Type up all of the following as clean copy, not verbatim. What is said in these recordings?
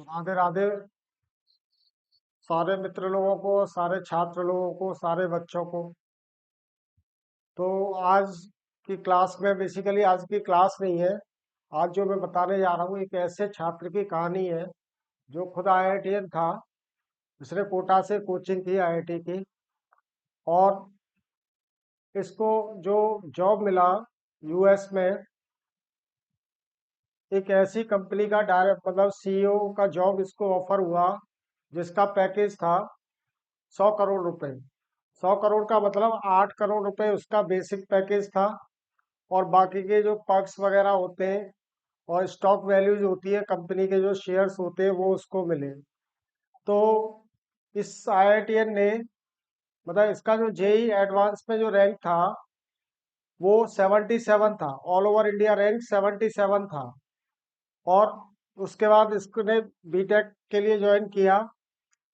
राधे राधे। सारे मित्र लोगों को, सारे छात्र लोगों को, सारे बच्चों को। तो आज की क्लास में बेसिकली आज की क्लास नहीं है। आज जो मैं बताने जा रहा हूँ एक ऐसे छात्र की कहानी है जो खुद आईआईटीएन था। उसने कोटा से कोचिंग की आईआईटी की, और इसको जो जॉब मिला यूएस में, एक ऐसी कंपनी का डायरेक्ट मतलब सीईओ का जॉब इसको ऑफर हुआ, जिसका पैकेज था 100 करोड़ रुपए। 100 करोड़ का मतलब 8 करोड़ रुपए उसका बेसिक पैकेज था, और बाकी के जो पर्क्स वगैरह होते हैं और स्टॉक वैल्यूज होती है, कंपनी के जो शेयर्स होते हैं वो उसको मिले। तो इस आईआईटीएन ने मतलब इसका जो जेई एडवांस में जो रैंक था वो 77 था। ऑल ओवर इंडिया रैंक 77 था। और उसके बाद इसने बीटेक के लिए ज्वाइन किया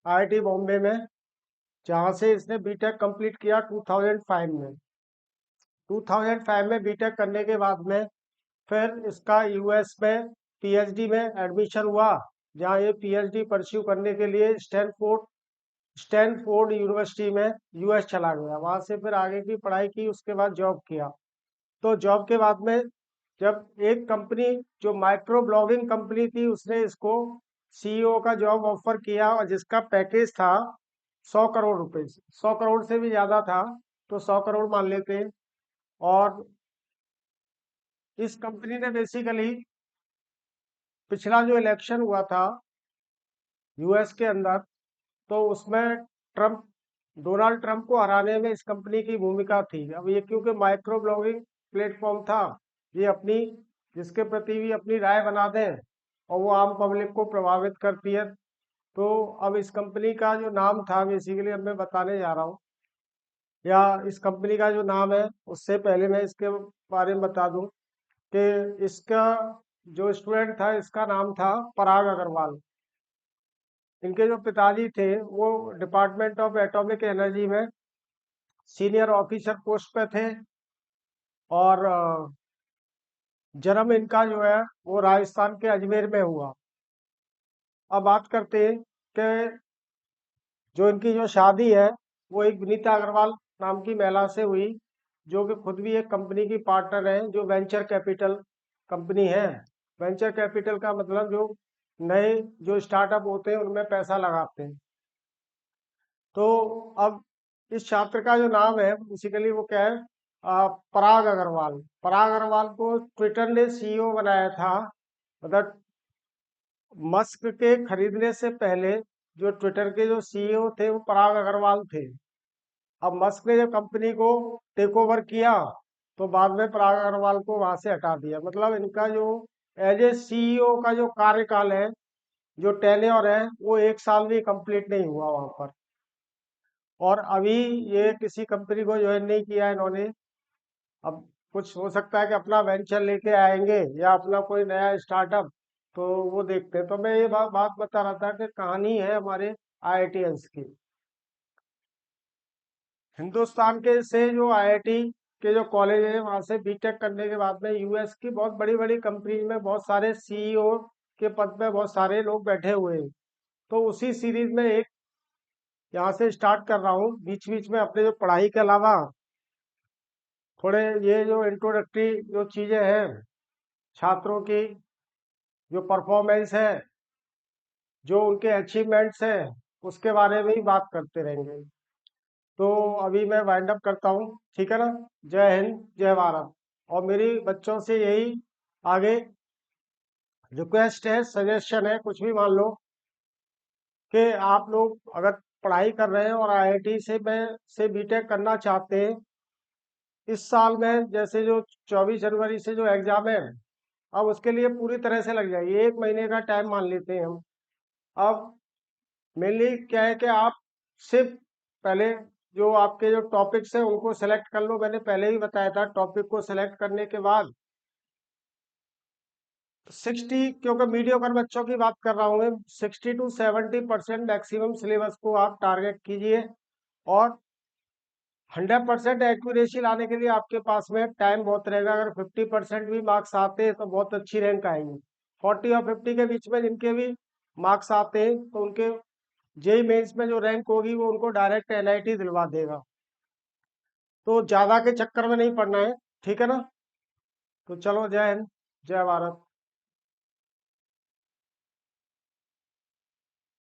आईआईटी बॉम्बे में, जहाँ से इसने बीटेक कंप्लीट किया 2005 में। 2005 में बीटेक करने के बाद में फिर इसका यूएस में पीएचडी में एडमिशन हुआ, जहाँ ये पीएचडी परस्यू करने के लिए स्टैनफोर्ड यूनिवर्सिटी में यूएस चला गया। वहाँ से फिर आगे की पढ़ाई की, उसके बाद जॉब किया। तो जॉब के बाद में जब एक कंपनी जो माइक्रो ब्लॉगिंग कंपनी थी, उसने इसको सीईओ का जॉब ऑफर किया, और जिसका पैकेज था 100 करोड़ रुपए से 100 करोड़ से भी ज्यादा था, तो 100 करोड़ मान लेते हैं। और इस कंपनी ने बेसिकली पिछला जो इलेक्शन हुआ था यूएस के अंदर, तो उसमें ट्रम्प डोनाल्ड ट्रम्प को हराने में इस कंपनी की भूमिका थी। अब ये क्योंकि माइक्रो ब्लॉगिंग प्लेटफॉर्म था, ये अपनी जिसके प्रति भी अपनी राय बना दें और वो आम पब्लिक को प्रभावित करती है। तो अब इस कंपनी का जो नाम था, बेसिकली अब मैं बताने जा रहा हूँ, या इस कंपनी का जो नाम है, उससे पहले मैं इसके बारे में बता दूं कि इसका जो स्टूडेंट था इसका नाम था पराग अग्रवाल। इनके जो पिताजी थे वो डिपार्टमेंट ऑफ एटॉमिक एनर्जी में सीनियर ऑफिसर पोस्ट पे थे, और जन्म इनका जो है वो राजस्थान के अजमेर में हुआ। अब बात करते हैं कि जो इनकी जो शादी है वो एक विनीता अग्रवाल नाम की महिला से हुई, जो कि खुद भी एक कंपनी की पार्टनर है, जो वेंचर कैपिटल कंपनी है। वेंचर कैपिटल का मतलब जो नए जो स्टार्टअप होते हैं उनमें पैसा लगाते हैं। तो अब इस छात्र का जो नाम है बेसिकली वो क्या है, पराग अग्रवाल। पराग अग्रवाल को ट्विटर ने सीईओ बनाया था। मतलब मस्क के खरीदने से पहले जो ट्विटर के जो सीईओ थे वो पराग अग्रवाल थे। अब मस्क ने जब कंपनी को टेक ओवर किया, तो बाद में पराग अग्रवाल को वहां से हटा दिया। मतलब इनका जो एज ए सीईओ का जो कार्यकाल है, जो टेन्योर है, वो 1 साल भी कंप्लीट नहीं हुआ वहां पर। और अभी ये किसी कंपनी को ज्वाइन नहीं किया इन्होंने। अब कुछ हो सकता है कि अपना वेंचर लेके आएंगे या अपना कोई नया स्टार्टअप, तो वो देखते हैं। तो मैं ये बात बता रहा था कि कहानी है हमारे आईआईटीएंस की। हिंदुस्तान के से जो आईआईटी के जो कॉलेज है, वहां से बीटेक करने के बाद में यूएस की बहुत बड़ी बड़ी कंपनी में बहुत सारे सीईओ के पद पे बहुत सारे लोग बैठे हुए हैं। तो उसी सीरीज में एक यहाँ से स्टार्ट कर रहा हूँ, बीच बीच में अपने जो पढ़ाई के अलावा थोड़े ये जो इंट्रोडक्टरी जो चीजें हैं छात्रों की, जो परफॉर्मेंस है, जो उनके अचीवमेंट्स हैं, उसके बारे में ही बात करते रहेंगे। तो अभी मैं वाइंड अप करता हूँ, ठीक है ना। जय हिंद, जय भारत। और मेरी बच्चों से यही आगे रिक्वेस्ट है, सजेशन है, कुछ भी मान लो, कि आप लोग अगर पढ़ाई कर रहे हैं और आईआईटी से बीटेक करना चाहते हैं, इस साल में जैसे जो 24 जनवरी से जो एग्जाम है, अब उसके लिए पूरी तरह से लग जाएगी। 1 महीने का टाइम मान लेते हैं हम। अब मेनली क्या है कि आप सिर्फ पहले जो आपके जो टॉपिक्स हैं उनको सेलेक्ट कर लो। मैंने पहले ही बताया था, टॉपिक को सेलेक्ट करने के बाद 60, क्योंकि मीडियोकर बच्चों की बात कर रहा हूँ मैं, 60 to 70% मैक्सिमम सिलेबस को आप टारगेट कीजिए। और 100% एक्यूरेसी लाने के लिए आपके पास में टाइम बहुत रहेगा। अगर 50% भी मार्क्स आते हैं तो बहुत अच्छी रैंक आएगी। 40 और 50 के बीच में जिनके भी मार्क्स आते हैं तो उनके जेई मेंस में जो रैंक होगी वो उनको डायरेक्ट एनआईटी दिलवा देगा। तो ज़्यादा के चक्कर में नहीं पड़ना है, ठीक है ना। तो चलो, जय हिंद, जय भारत।